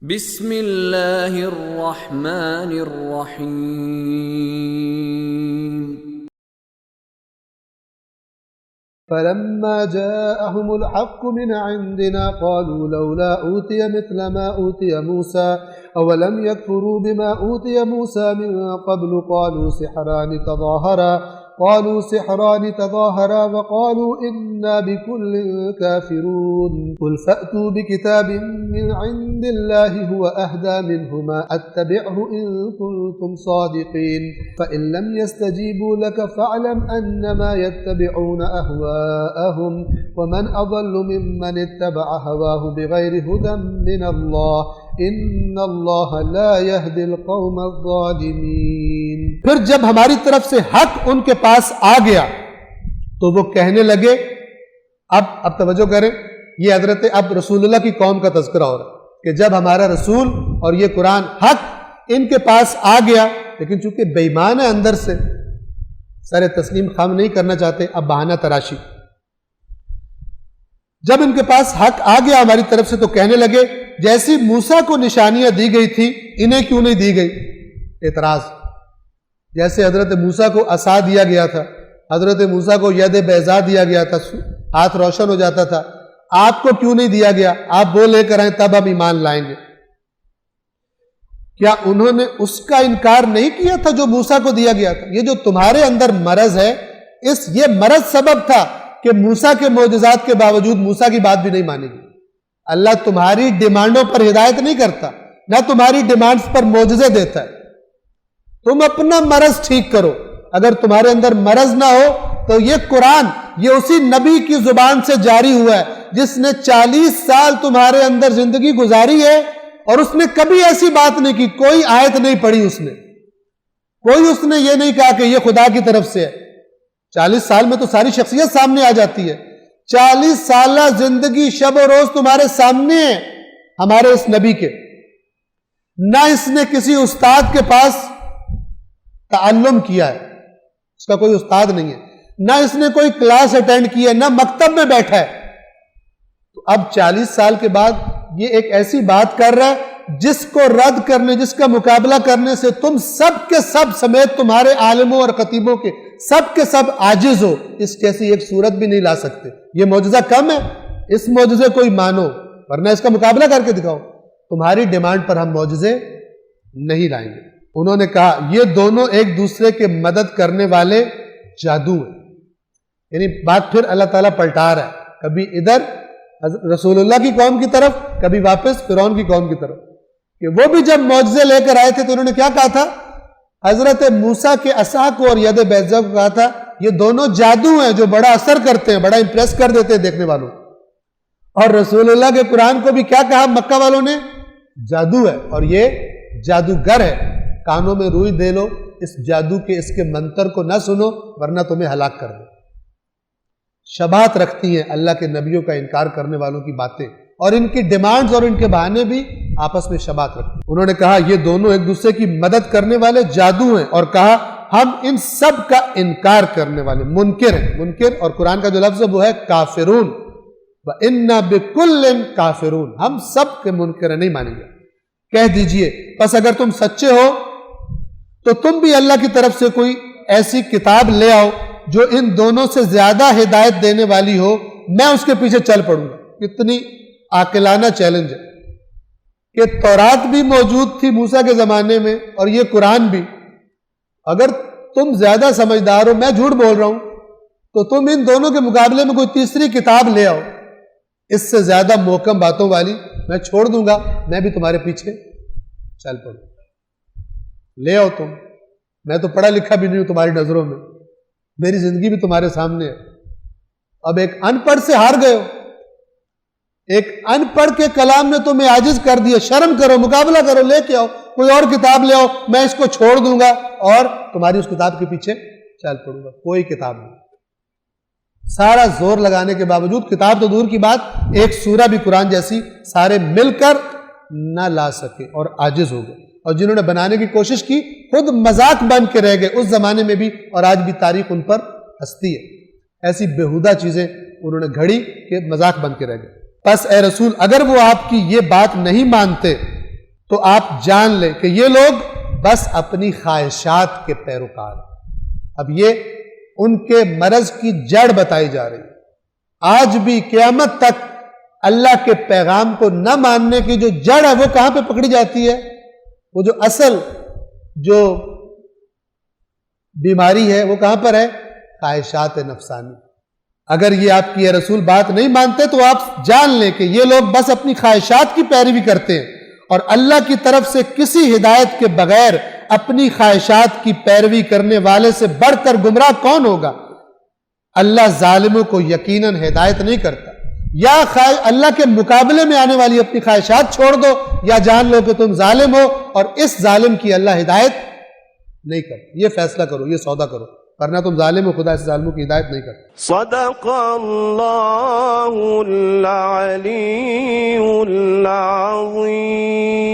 بسم اللہ الرحمن الرحیم فلما جاءهم الحق من عندنا قالوا لولا أوتي مثل ما أوتي موسى أولم يكفروا بما أوتي موسى من قبل قالوا سحران تظاهرا وقالوا إنا بكل كافرون قل فأتوا بكتاب من عند الله هو أهدى منهما أتبعه إن كنتم صادقين فإن لم يستجيبوا لك فاعلم أنما يتبعون أهواءهم ومن أضل ممن اتبع هواه بغير هدى من الله ان اللہ لا يهدي القوم الظالمین۔ پھر جب ہماری طرف سے حق ان کے پاس آ گیا تو وہ کہنے لگے، اب توجہ کریں، یہ حضرت اب رسول اللہ کی قوم کا تذکرہ ہو رہا ہے کہ جب ہمارا رسول اور یہ قرآن حق ان کے پاس آ گیا، لیکن چونکہ بے ایمان ہے اندر سے، سر تسلیم خم نہیں کرنا چاہتے، اب بہانہ تراشی، جب ان کے پاس حق آ گیا ہماری طرف سے تو کہنے لگے جیسی موسیٰ کو نشانیاں دی گئی تھی انہیں کیوں نہیں دی گئی؟ اعتراض، جیسے حضرت موسیٰ کو عصا دیا گیا تھا، حضرت موسیٰ کو ید بیضاء دیا گیا تھا، ہاتھ روشن ہو جاتا تھا، آپ کو کیوں نہیں دیا گیا؟ آپ وہ لے کر آئیں تب ہم ایمان لائیں گے۔ کیا انہوں نے اس کا انکار نہیں کیا تھا جو موسیٰ کو دیا گیا تھا؟ یہ جو تمہارے اندر مرض ہے، یہ مرض سبب تھا کہ موسیٰ کے معجزات کے باوجود موسیٰ کی بات بھی نہیں مانے گی۔ اللہ تمہاری ڈیمانڈوں پر ہدایت نہیں کرتا، نہ تمہاری ڈیمانڈز پر معجزے دیتا ہے۔ تم اپنا مرض ٹھیک کرو، اگر تمہارے اندر مرض نہ ہو تو یہ قرآن یہ اسی نبی کی زبان سے جاری ہوا ہے جس نے 40 سال تمہارے اندر زندگی گزاری ہے اور اس نے کبھی ایسی بات نہیں کی، کوئی آیت نہیں پڑھی اس نے یہ نہیں کہا کہ یہ خدا کی طرف سے ہے۔ 40 سال میں تو ساری شخصیت سامنے آ جاتی ہے، 40 سالہ زندگی شب و روز تمہارے سامنے ہے ہمارے اس نبی کے۔ نہ اس نے کسی استاد کے پاس تعلم کیا ہے، اس کا کوئی استاد نہیں ہے، نہ اس نے کوئی کلاس اٹینڈ کی ہے، نہ مکتب میں بیٹھا ہے۔ تو اب 40 سال کے بعد یہ ایک ایسی بات کر رہا ہے جس کو رد کرنے، جس کا مقابلہ کرنے سے تم سب کے سب سمیت تمہارے عالموں اور خطیبوں کے سب عاجز ہو، اس جیسی ایک صورت بھی نہیں لا سکتے۔ یہ معجزہ کم ہے، اس معجزے کو ہی مانو ورنہ اس کا مقابلہ کر کے دکھاؤ۔ تمہاری ڈیمانڈ پر ہم معجزے نہیں لائیں گے۔ انہوں نے کہا یہ دونوں ایک دوسرے کے مدد کرنے والے جادو ہیں، یعنی بات پھر اللہ تعالیٰ پلٹا رہا ہے، کبھی ادھر رسول اللہ کی قوم کی طرف، کبھی واپس فرعون کی قوم کی طرف، کہ وہ بھی جب معجزے لے کر آئے تھے تو انہوں نے کیا کہا تھا؟ حضرت موسیٰ کے عصا کو اور ید بیضاء کو کہا تھا یہ دونوں جادو ہیں جو بڑا اثر کرتے ہیں، بڑا امپریس کر دیتے ہیں دیکھنے والوں۔ اور رسول اللہ کے قرآن کو بھی کیا کہا مکہ والوں نے؟ جادو ہے اور یہ جادوگر ہے، کانوں میں روئی دے لو، اس جادو کے اس کے منتر کو نہ سنو ورنہ تمہیں ہلاک کر دو۔ شباہت رکھتی ہیں اللہ کے نبیوں کا انکار کرنے والوں کی باتیں، اور ان کی ڈیمانڈز اور ان کے بہانے بھی آپس میں شباہت رکھتے ہیں۔ انہوں نے کہا یہ دونوں ایک دوسرے کی مدد کرنے والے جادو ہیں، اور کہا ہم ان سب کا انکار کرنے والے منکر ہیں۔ منکر اور قرآن کا جو لفظ ہے وہ ہے کافرون، وَإِنَّا بِكُلٍّ کافرون، ہم سب کے منکر نہیں مانیں گے۔ کہہ دیجئے بس اگر تم سچے ہو تو تم بھی اللہ کی طرف سے کوئی ایسی کتاب لے آؤ جو ان دونوں سے زیادہ ہدایت دینے والی ہو، میں اس کے پیچھے چل پڑوں گا۔ کتنی عاقلانہ چیلنج ہے کہ تورات بھی موجود تھی موسیٰ کے زمانے میں اور یہ قرآن بھی، اگر تم زیادہ سمجھدار ہو، میں جھوٹ بول رہا ہوں، تو تم ان دونوں کے مقابلے میں کوئی تیسری کتاب لے آؤ اس سے زیادہ محکم باتوں والی، میں چھوڑ دوں گا، میں بھی تمہارے پیچھے چل پڑوں گا۔ لے آؤ تم، میں تو پڑھا لکھا بھی نہیں ہوں تمہاری نظروں میں، میری زندگی بھی تمہارے سامنے ہے۔ اب ایک ان پڑھ سے ہار گئے ہو، ایک ان پڑھ کے کلام نے تمہیں عاجز کر دیا، شرم کرو، مقابلہ کرو، لے کے آؤ کوئی اور کتاب لے آؤ، میں اس کو چھوڑ دوں گا اور تمہاری اس کتاب کے پیچھے چل پڑوں گا۔ کوئی کتاب نہیں، سارا زور لگانے کے باوجود، کتاب تو دور کی بات، ایک سورہ بھی قرآن جیسی سارے مل کر نہ لا سکے اور عاجز ہو گئے، اور جنہوں نے بنانے کی کوشش کی خود مذاق بن کے رہ گئے، اس زمانے میں بھی اور آج بھی تاریخ ان پر ہنستی ہے۔ ایسی بےہودہ چیزیں انہوں نے گھڑی کہ مذاق بن کے رہ گئے۔ پس اے رسول اگر وہ آپ کی یہ بات نہیں مانتے تو آپ جان لیں کہ یہ لوگ بس اپنی خواہشات کے پیروکار ہیں۔ اب یہ ان کے مرض کی جڑ بتائی جا رہی ہے۔ آج بھی قیامت تک اللہ کے پیغام کو نہ ماننے کی جو جڑ ہے وہ کہاں پہ پکڑی جاتی ہے؟ وہ جو اصل جو بیماری ہے وہ کہاں پر ہے؟ خواہشات نفسانی۔ اگر یہ آپ کی رسول بات نہیں مانتے تو آپ جان لیں کہ یہ لوگ بس اپنی خواہشات کی پیروی کرتے ہیں، اور اللہ کی طرف سے کسی ہدایت کے بغیر اپنی خواہشات کی پیروی کرنے والے سے بڑھ کر گمراہ کون ہوگا؟ اللہ ظالموں کو یقیناً ہدایت نہیں کرتا۔ یا اللہ کے مقابلے میں آنے والی اپنی خواہشات چھوڑ دو، یا جان لو کہ تم ظالم ہو اور اس ظالم کی اللہ ہدایت نہیں کرتا۔ یہ فیصلہ کرو، یہ سودا کرو، ورنہ تم ظالم ہو، خدا اس ظالموں کی ہدایت نہیں کرتا۔ صدق اللہ العلی العظیم۔